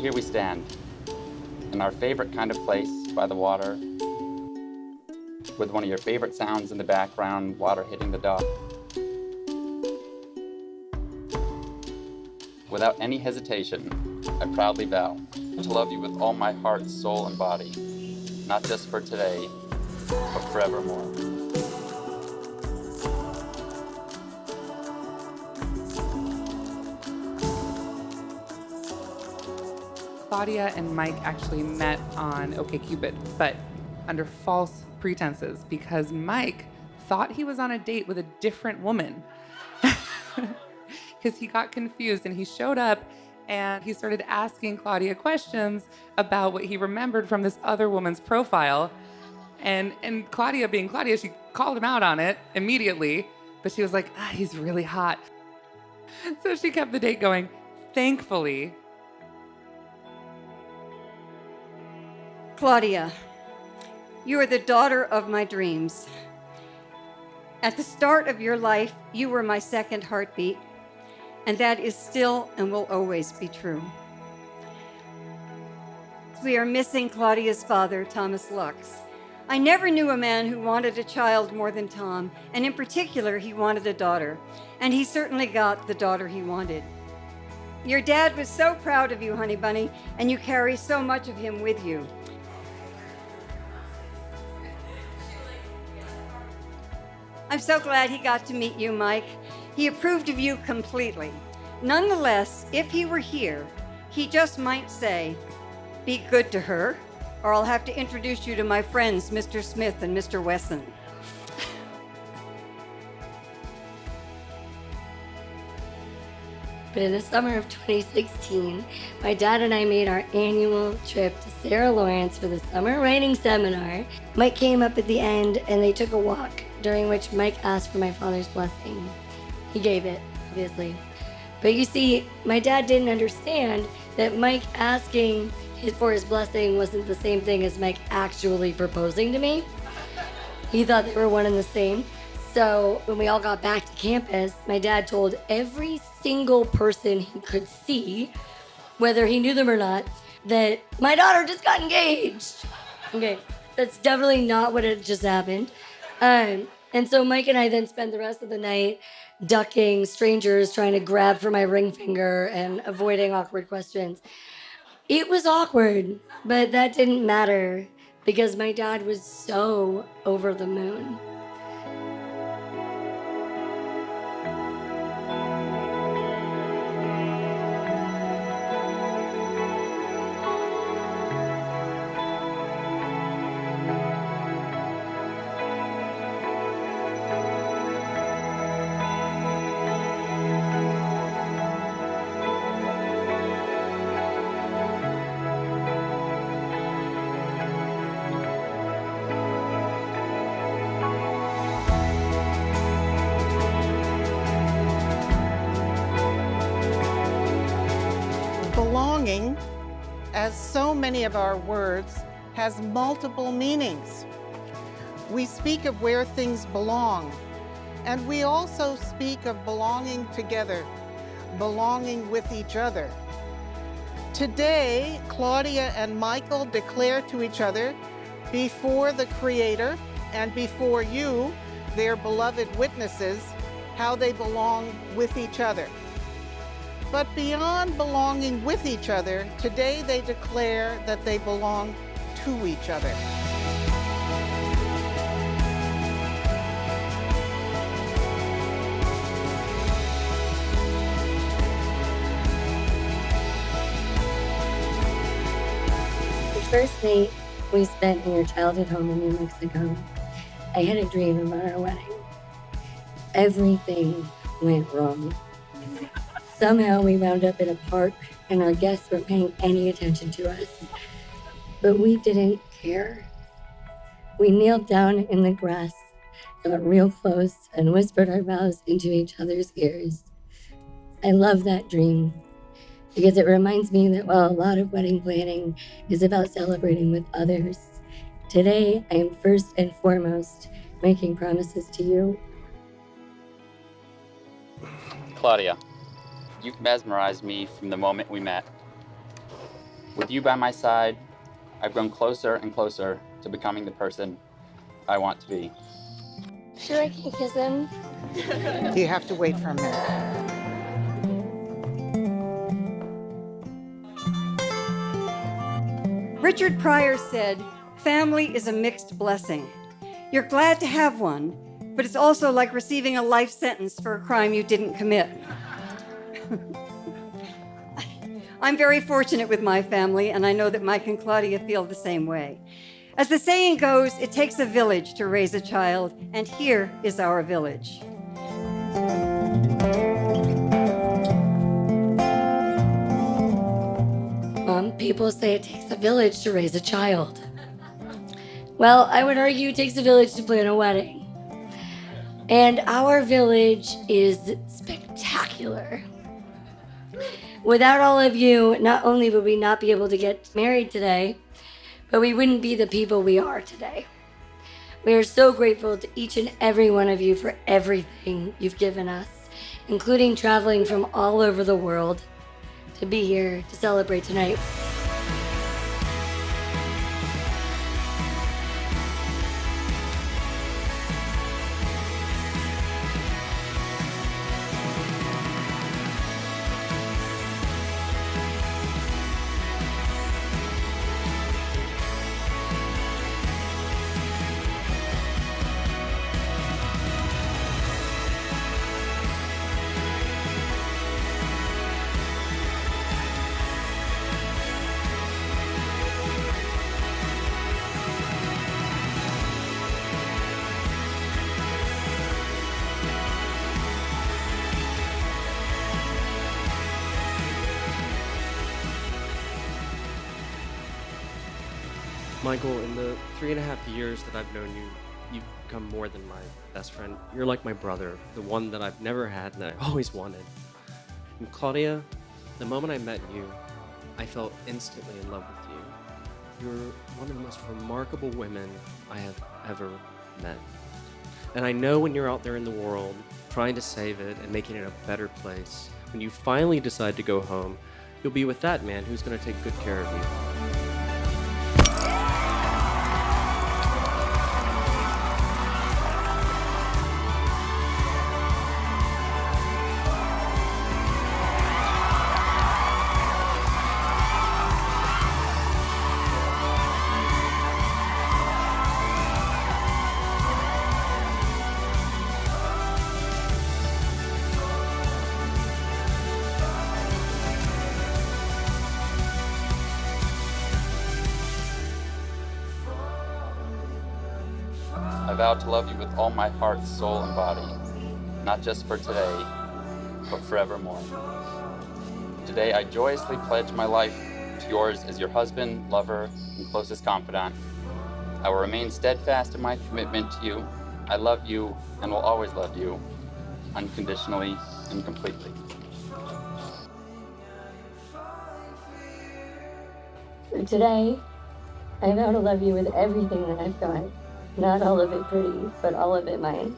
here we stand, in our favorite kind of place by the water, with one of your favorite sounds in the background, water hitting the dock. Without any hesitation, I proudly vow to love you with all my heart, soul, and body, not just for today, but forevermore. Claudia and Mike actually met on OkCupid, but under false pretenses because Mike thought he was on a date with a different woman. Because he got confused and he showed up and he started asking Claudia questions about what he remembered from this other woman's profile. And Claudia, being Claudia, she called him out on it immediately, but she was like, he's really hot. So she kept the date going. Thankfully, Claudia, you are the daughter of my dreams. At the start of your life, you were my second heartbeat, and that is still and will always be true. We are missing Claudia's father, Thomas Lux. I never knew a man who wanted a child more than Tom, and in particular, he wanted a daughter, and he certainly got the daughter he wanted. Your dad was so proud of you, honey bunny, and you carry so much of him with you. I'm so glad he got to meet you, Mike. He approved of you completely. Nonetheless, if he were here, he just might say, be good to her, or I'll have to introduce you to my friends, Mr. Smith and Mr. Wesson. But in the summer of 2016, my dad and I made our annual trip to Sarah Lawrence for the summer writing seminar. Mike came up at the end and they took a walk, during which Mike asked for my father's blessing. He gave it, obviously. But you see, my dad didn't understand that Mike asking for his blessing wasn't the same thing as Mike actually proposing to me. He thought they were one and the same. So when we all got back to campus, my dad told every single person he could see, whether he knew them or not, that my daughter just got engaged. Okay, that's definitely not what had just happened. And so Mike and I then spent the rest of the night ducking strangers, trying to grab for my ring finger and avoiding awkward questions. It was awkward, but that didn't matter because my dad was so over the moon. Belonging, as so many of our words, has multiple meanings. We speak of where things belong, and we also speak of belonging together, belonging with each other. Today, Claudia and Michael declare to each other before the Creator and before you, their beloved witnesses, how they belong with each other. But beyond belonging with each other, today they declare that they belong to each other. The first night we spent in your childhood home in New Mexico, I had a dream about our wedding. Everything went wrong. Somehow we wound up in a park and our guests weren't paying any attention to us. But we didn't care. We kneeled down in the grass, got real close, and whispered our vows into each other's ears. I love that dream because it reminds me that while a lot of wedding planning is about celebrating with others, today I am first and foremost making promises to you. Claudia, you've mesmerized me from the moment we met. With you by my side, I've grown closer and closer to becoming the person I want to be. Sure, I can kiss him. You have to wait for a minute. Richard Pryor said, "Family is a mixed blessing. You're glad to have one, but it's also like receiving a life sentence for a crime you didn't commit." I'm very fortunate with my family, and I know that Mike and Claudia feel the same way. As the saying goes, it takes a village to raise a child, and here is our village. Mom, people say it takes a village to raise a child. Well, I would argue it takes a village to plan a wedding. And our village is spectacular. Without all of you, not only would we not be able to get married today, but we wouldn't be the people we are today. We are so grateful to each and every one of you for everything you've given us, including traveling from all over the world to be here to celebrate tonight. Michael, in the 3.5 years that I've known you, you've become more than my best friend. You're like my brother, the one that I've never had and that I always wanted. And Claudia, the moment I met you, I fell instantly in love with you. You're one of the most remarkable women I have ever met. And I know when you're out there in the world, trying to save it and making it a better place, when you finally decide to go home, you'll be with that man who's going to take good care of you. I vow to love you with all my heart, soul, and body, not just for today, but forevermore. Today, I joyously pledge my life to yours as your husband, lover, and closest confidant. I will remain steadfast in my commitment to you. I love you and will always love you, unconditionally and completely. So today, I vow to love you with everything that I've got. Not all of it pretty, but all of it mine.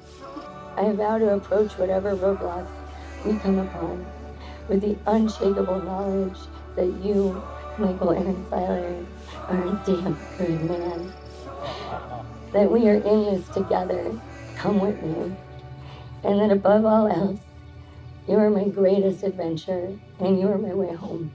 I vow to approach whatever roadblocks we come upon with the unshakable knowledge that you, Michael Aaron Seiler, are a damn good man. That we are in this together. Come with me. And that above all else, you are my greatest adventure and you are my way home.